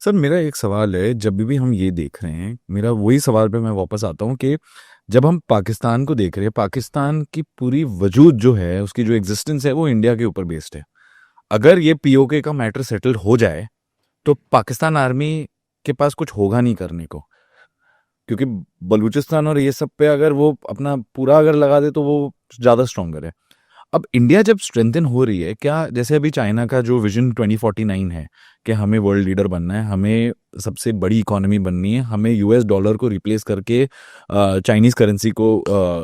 Sir मेरा एक सवाल है, जब भी हम ये देख रहे हैं, मेरा वही सवाल पे मैं वापस आता हूँ कि जब हम पाकिस्तान को देख रहे हैं, पाकिस्तान की पूरी वजूद जो है, उसकी जो एग्जिस्टेंस है, वो इंडिया के ऊपर बेस्ड है। अगर ये पीओके का मैटर सेटल हो जाए तो पाकिस्तान आर्मी के पास कुछ होगा नहीं करने को, क्योंकि बलूचिस्तान और ये सब पे अगर वो अपना पूरा अगर लगा दे तो वो ज़्यादा स्ट्रॉन्गर है। अब इंडिया जब स्ट्रेंथन हो रही है, क्या जैसे अभी चाइना का जो विजन 2049 है कि हमें वर्ल्ड लीडर बनना है, हमें सबसे बड़ी इकोनॉमी बननी है, हमें यूएस डॉलर को रिप्लेस करके चाइनीज करेंसी को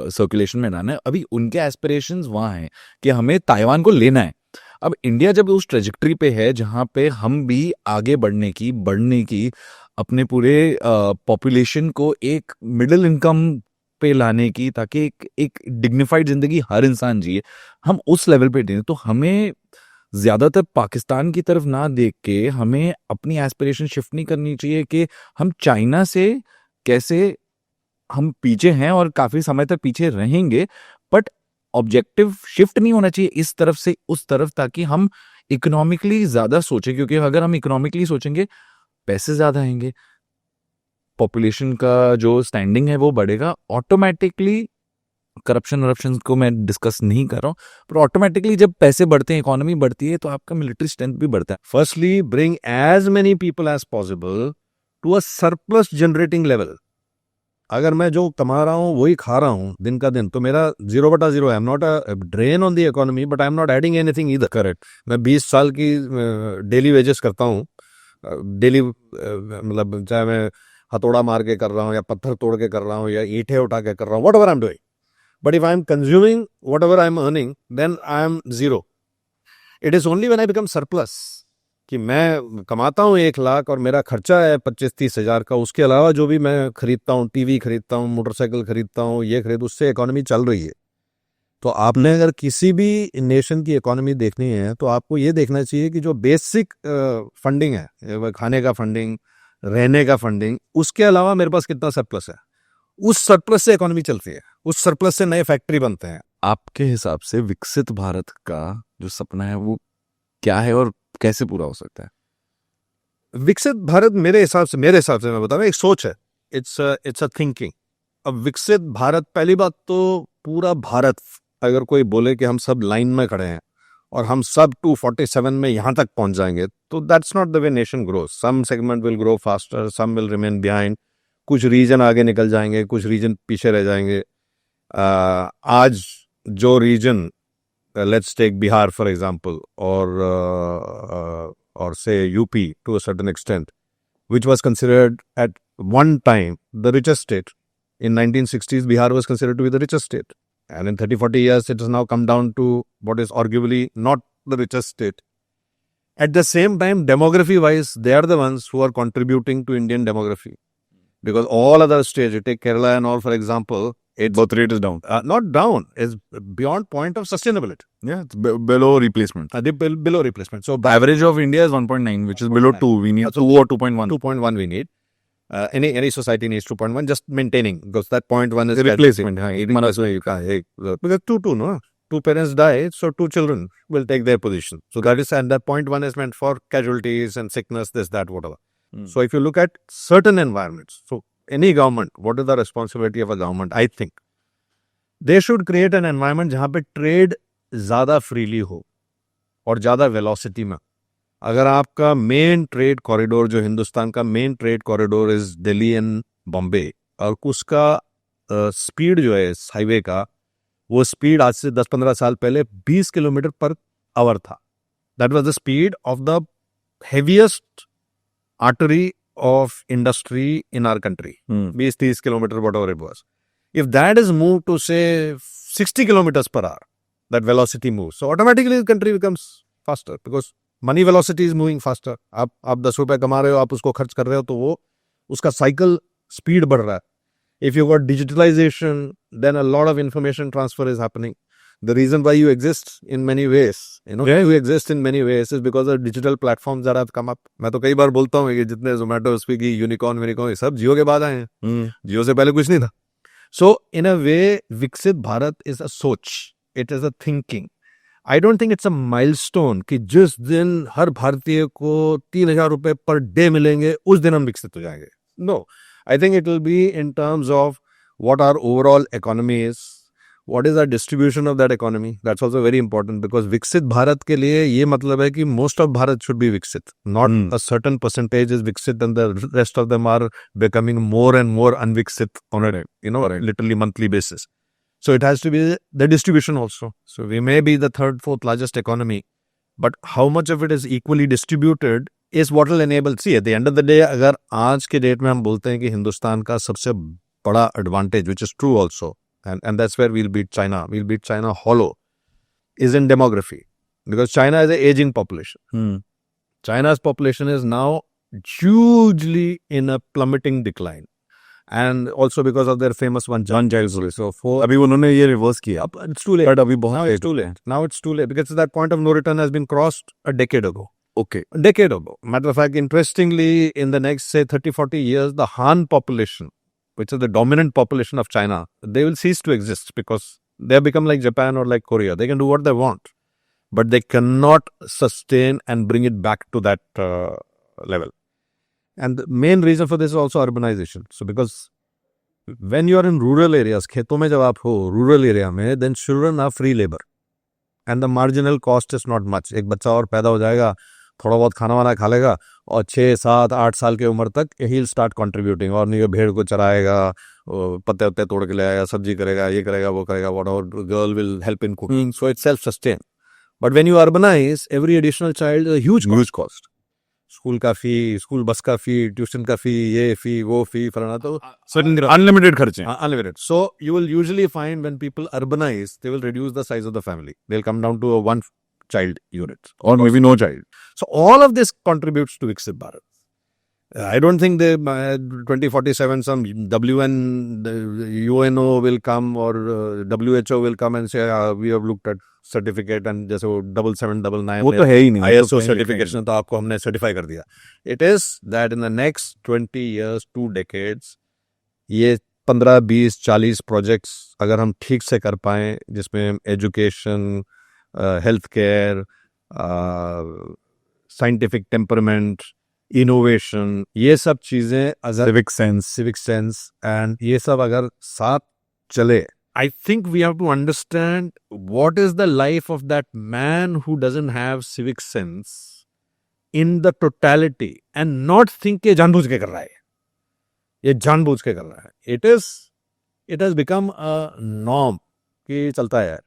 सर्कुलेशन में लाना है, अभी उनके एस्पिरेशंस वहाँ हैं कि हमें ताइवान को लेना है। अब इंडिया जब उस ट्रेजेक्ट्री पे है जहाँ पे हम भी आगे बढ़ने की अपने पूरे पॉपुलेशन को एक मिडिल इनकम पे लाने की, ताकि एक डिग्निफाइड जिंदगी हर इंसान जिए, हम उस लेवल पे दें, तो हमें ज्यादातर पाकिस्तान की तरफ ना देख के हमें अपनी एस्पिरेशन शिफ्ट नहीं करनी चाहिए कि हम चाइना से कैसे हम पीछे हैं और काफी समय तक पीछे रहेंगे, बट ऑब्जेक्टिव शिफ्ट नहीं होना चाहिए इस तरफ से उस तरफ, ताकि हम इकोनॉमिकली ज्यादा सोचें, क्योंकि अगर हम इकोनॉमिकली सोचेंगे पैसे ज्यादा आएंगे, पॉपुलेशन का जो स्टैंडिंग है वो बढ़ेगा ऑटोमेटिकली। करप्शन वरप्शन को मैं डिस्कस नहीं कर रहा हूँ, पर ऑटोमेटिकली जब पैसे बढ़ते हैं, इकोनॉमी बढ़ती है, तो आपका मिलिट्री स्ट्रेंथ भी बढ़ता है। Firstly, bring as many people as possible to a surplus generating level. अगर मैं जो कमा रहा हूँ वही खा रहा हूँ दिन का दिन, तो मेरा 0/0 है। I am not a drain on the economy, but I am not adding anything either. Correct. मैं 20 साल की डेली वेजेस करता हूँ। डेली मतलब चाहे मैं हथौड़ा मार के कर रहा हूँ या पत्थर तोड़ के कर रहा हूँ या ईंटें उठा के कर रहा हूँ, whatever I am doing, but if I am consuming whatever I am earning, then I am zero. It is only when I become surplus कि मैं कमाता हूँ 1 लाख और मेरा खर्चा है 25-30 हजार का, उसके अलावा जो भी मैं खरीदता हूँ, टीवी खरीदता हूँ, मोटरसाइकिल खरीदता हूँ, ये खरीद, उससे इकोनॉमी चल रही है। तो आपने अगर किसी भी नेशन की इकोनॉमी देखनी है तो आपको ये देखना चाहिए कि जो बेसिक फंडिंग है, खाने का फंडिंग, रहने का फंडिंग, उसके अलावा मेरे पास कितना सरप्लस है। उस सरप्लस से इकोनॉमी चलती है, उस सरप्लस से नए फैक्ट्री बनते हैं। आपके हिसाब से विकसित भारत का जो सपना है वो क्या है और कैसे पूरा हो सकता है? विकसित भारत मेरे हिसाब से मैं बता रहा हूँ, एक सोच है। It's a thinking. अब विकसित भारत, पहली बात तो पूरा भारत अगर कोई बोले कि हम सब लाइन में खड़े हैं और हम सब 247 में यहां तक पहुंच जाएंगे, तो that's not the way nation grows. Some segment will grow faster, some will remain behind. कुछ रीजन आगे निकल जाएंगे, कुछ रीजन पीछे रह जाएंगे। आज जो reason, let's take Bihar for example, or say UP to a certain extent, which was considered at one time the richest state. In 1960s, Bihar was considered to be the richest state, and in 30-40 years, it has now come down to what is arguably not the richest state. At the same time, demography-wise, they are the ones who are contributing to Indian demography, because all other states, you take Kerala and all, for example, its birth rate is down. Not down, is beyond point of sustainability. Yeah, it's below replacement. Below replacement. So The average of India is 1.9, which is below 2. We need 2 or 2.1. 2.1 we need. Any society needs 2.1, just maintaining, because that 0.1 is replacement. Because two, no? 2 parents die, so 2 children will take their position. So that is, and that 0.1 is meant for casualties and sickness, this, that, whatever. So if you look at certain environments, so any government, what is the responsibility of a government? I think they should create an environment जहाँ पे trade ज़्यादा freely हो और ज़्यादा velocity में। अगर आपका main trade corridor, जो हिंदुस्तान का main trade corridor is Delhi and Bombay, और उसका स्पीड जो है इस हाईवे का, वो स्पीड आज से 10-15 साल पहले 20 किलोमीटर पर आवर था। That was the speed of the heaviest artery of industry in our country. 20-30 kilometre, whatever it was. If that is move to say 60 kilometre per hour, that velocity move, so automatically country becomes faster, because money velocity is moving faster. आप 10 रुपए कमा रहे हो, आप उसको खर्च कर रहे हो, तो वो उसका साइकिल स्पीड बढ़ रहा है। If you got digitalization, then a lot of information transfer is happening. The reason why you exist in many ways, you exist in many ways, is because of digital platforms that have come up. मैं तो कई बार बोलता हूँ कि जितने Zomato, Swiggy, unicorn सब जियो के बाद आए हैं। जियो से पहले कुछ नहीं था। सो इन अ वे, विकसित भारत इज अ सोच, it is a thinking. I don't think it's a milestone कि जिस दिन हर भारतीय को 3,000 रुपए पर डे मिलेंगे उस दिन हम विकसित हो जाएंगे. No, I think it will be in terms of what our overall economy is, what is our distribution of that economy. That's also very important because Viksit Bharat के लिए ये मतलब है कि most of Bharat should be Viksit, not a certain percentage is Viksit and the rest of them are becoming more and more unviksit on a literally monthly basis. So it has to be the distribution also. So we may be the third, fourth largest economy, but how much of it is equally distributed is what will enable. See, at the end of the day, अगर आज के date में हम बोलते हैं कि हिंदुस्तान का सबसे बड़ा advantage, which is true also, and that's where we'll beat China hollow, is in demography, because China is an aging population. China's population is now hugely in a plummeting decline, and also because of their famous one child policy. So अभी उन्होंने ये reverse किया, it's too late. But अभी बहुत Now it's too late. Now it's too late because that point of no return has been crossed a decade ago. Okay. A decade ago. Matter of fact, interestingly, in the next, say, 30-40 years, the Han population, which is the dominant population of China, they will cease to exist because they have become like Japan or like Korea. They can do what they want, but they cannot sustain and bring it back to that level. And the main reason for this is also urbanization. So because when you are in rural areas, खेतों में जब आप हो rural area में, then children are free labor. And the marginal cost is not much. एक बच्चा और पैदा हो जाएगा, थोड़ा बहुत खाना वाना खा लेगा और 6, 7, 8 साल की उम्र तक he'll start contributing. और नहीं भेड़ को चराएगा, पत्ते उत्ते तोड़ के ले आएगा, सब्जी करेगा, ये करेगा, वो करेगा, whatever. Girl will help in cooking. So it's self-sustained. But when you urbanize, every additional child is a huge cost. School का फी, स्कूल बस का फी, ट्यूशन का फी, ये फी, वो फी, फलाना, तो अनलिमिटेड खर्चे. Unlimited. So you will usually find when people urbanize, they will reduce the size of the family. They'll come down to a one child unit. Or maybe no child. So all of this contributes to Viksit Bharat. I don't think they 2047 some UN, UNO will come or WHO will come and say we have looked at certificate and जैसे वो 7799 वो तो है ही नहीं. ISO certification तो आपको हमने certify कर दिया. It is that in the next 20 years, 2 decades, ये 15, 20, 40 projects अगर हम ठीक से कर पाएं, जिसमें education, health care, scientific temperament, innovation, ये सब चीजें अगर civic sense and ये सब अगर साथ चले, I think we have to understand what is the life of that man who doesn't have civic sense in the totality and not think ये जानबूझ के कर रहा है, ये जानबूझ के कर रहा है. It has become a norm कि चलता है यार.